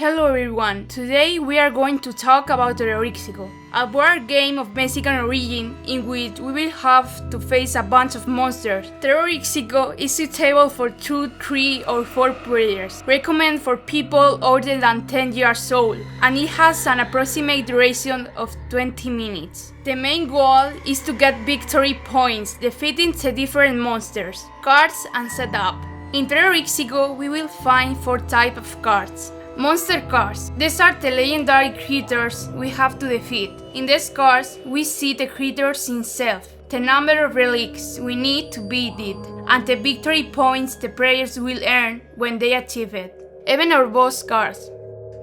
Hello everyone, today we are going to talk about Terrorixico, a board game of Mexican origin in which we will have to face a bunch of monsters. Terrorixico is suitable for 2, 3 or 4 players, recommended for people older than 10 years old, and it has an approximate duration of 20 minutes. The main goal is to get victory points, defeating the different monsters, cards and setup. In Terrorixico we will find 4 types of cards. Monster cards. These are the legendary creatures we have to defeat. In these cards, we see the creatures itself, the number of relics we need to beat it, and the victory points the players will earn when they achieve it. Even our boss cards.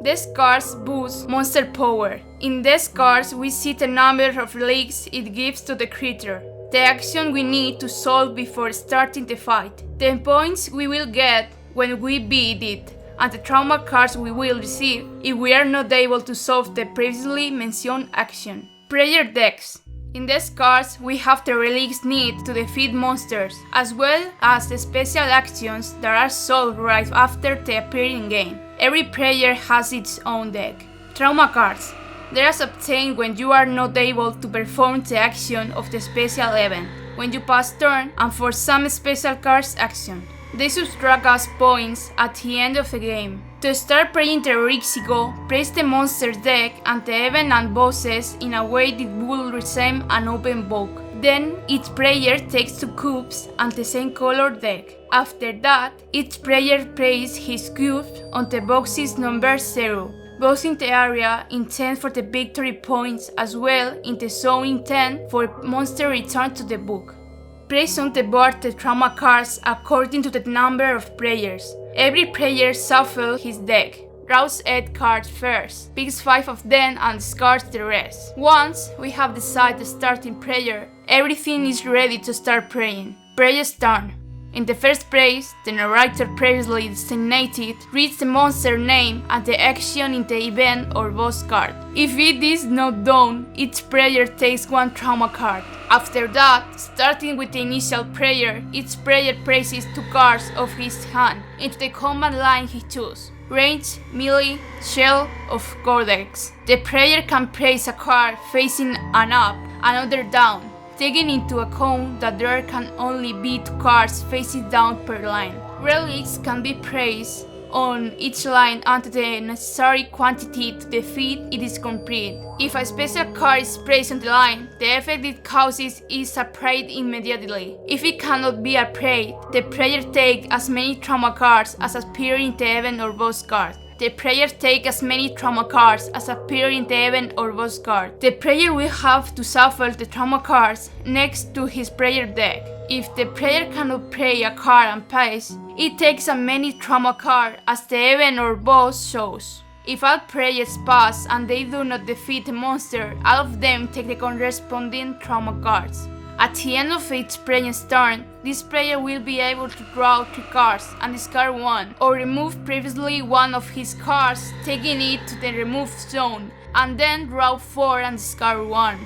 These cards boost monster power. In these cards, we see the number of relics it gives to the creature, the action we need to solve before starting the fight, the points we will get when we beat it, and the trauma cards we will receive if we are not able to solve the previously mentioned action. Player decks. In these cards, we have the relics needed to defeat monsters, as well as the special actions that are solved right after they appear in game. Every player has its own deck. Trauma cards. They are obtained when you are not able to perform the action of the special event, when you pass turn, and for some special cards action. They subtract us points at the end of the game. To start playing Terrorixico, place the monster deck and the event and bosses in a way that will resemble an open book. Then each player takes 2 cubes and the same color deck. After that, each player places his cubes on the boxes numbered 0, both in the area intent for the victory points as well in the zone intent for monster return to the book. Place on the board the trauma cards according to the number of players. Every player shuffles his deck, draws 8 cards first, picks 5 of them and discards the rest. Once we have decided the starting player, everything is ready to start playing. Player's turn. In the first place, the narrator previously designated reads the monster name and the action in the event or boss card. If it is not done, each player takes 1 trauma card. After that, starting with the initial player, each player places 2 cards of his hand into the combat line he chooses. Range, melee, shell, or codex. The player can place a card facing an up, another down, taking into account that there can only be 2 cards facing down per line. Relics can be placed on each line until the necessary quantity to defeat it is complete. If a special card is placed on the line, the effect it causes is applied immediately. If it cannot be applied, the player takes as many trauma cards as appear in the event or boss card. The player takes as many trauma cards as appear in the event or boss card. The player will have to shuffle the trauma cards next to his player deck. If the player cannot play a card and pass, it takes as many trauma cards as the event or boss shows. If all players pass and they do not defeat a monster, all of them take the corresponding trauma cards. At the end of each player's turn, this player will be able to draw 3 cards and discard 1, or remove previously 1 of his cards, taking it to the remove zone, and then draw 4 and discard 1.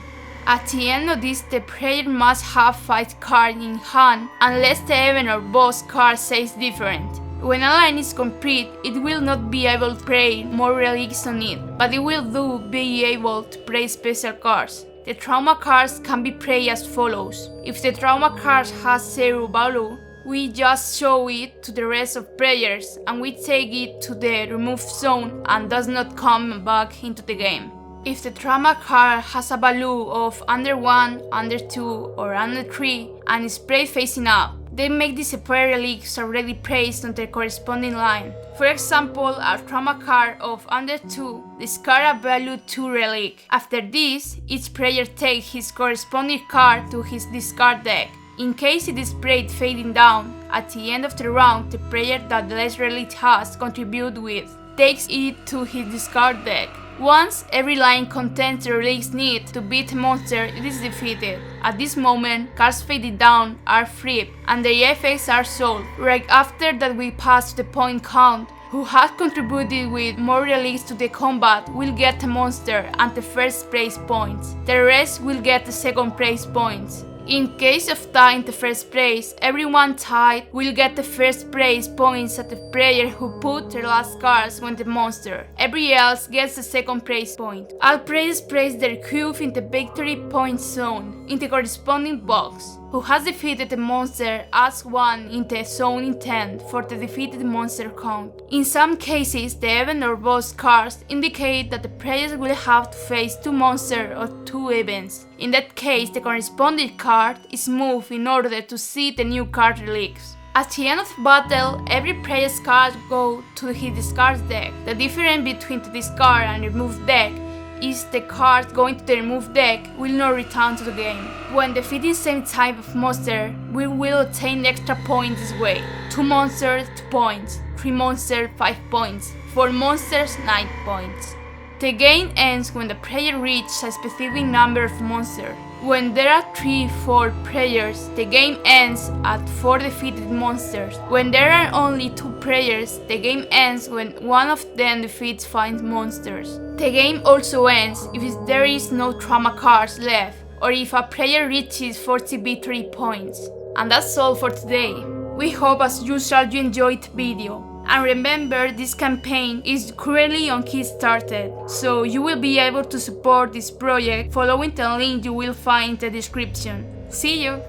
At the end of this, the player must have 5 cards in hand, unless the event or boss card says different. When a line is complete, it will not be able to play more relics on it, but it will be able to play special cards. The trauma cards can be played as follows. If the trauma card has 0 value, we just show it to the rest of players and we take it to the remove zone and does not come back into the game. If the trauma card has a value of under 1, under 2 or under 3 and is played facing up, they make the separate relics already placed on the corresponding line. For example, a trauma card of under 2 discard a value 2 relic. After this, each player takes his corresponding card to his discard deck. In case it is played fading down, at the end of the round, the player that less relic has contribute with takes it to his discard deck. Once every line contains the relics needed to beat a monster, it is defeated. At this moment, cards faded down are flipped and their effects are solved. Right after that we pass to the point count. Who has contributed with more relics to the combat will get a monster and the first place points. The rest will get the second place points. In case of tie in the first place, everyone tied will get the first place points at the player who put their last cards on the monster. Everybody else gets the second place point. All players place their cube in the victory point zone in the corresponding box. Who has defeated the monster adds 1 in the zone intent for the defeated monster count. In some cases, the event or boss cards indicate that the players will have to face 2 monsters or 2 events. In that case, the corresponding card is moved in order to see the new card relics. At the end of the battle, every player's cards go to his discard deck. The difference between the discard and remove deck is the card going to the removed deck will not return to the game. When defeating same type of monster, we will obtain extra points this way. 2 monsters, 2 points, 3 monsters, 5 points, 4 monsters, 9 points. The game ends when the player reaches a specific number of monsters. When there are 3-4 players, the game ends at 4 defeated monsters. When there are only 2 players, the game ends when one of them defeats 5 monsters. The game also ends if there is no trauma cards left, or if a player reaches 40 victory points. And that's all for today. We hope as usual you enjoyed the video. And remember, this campaign is currently on Kickstarter, so you will be able to support this project following the link you will find in the description. See you!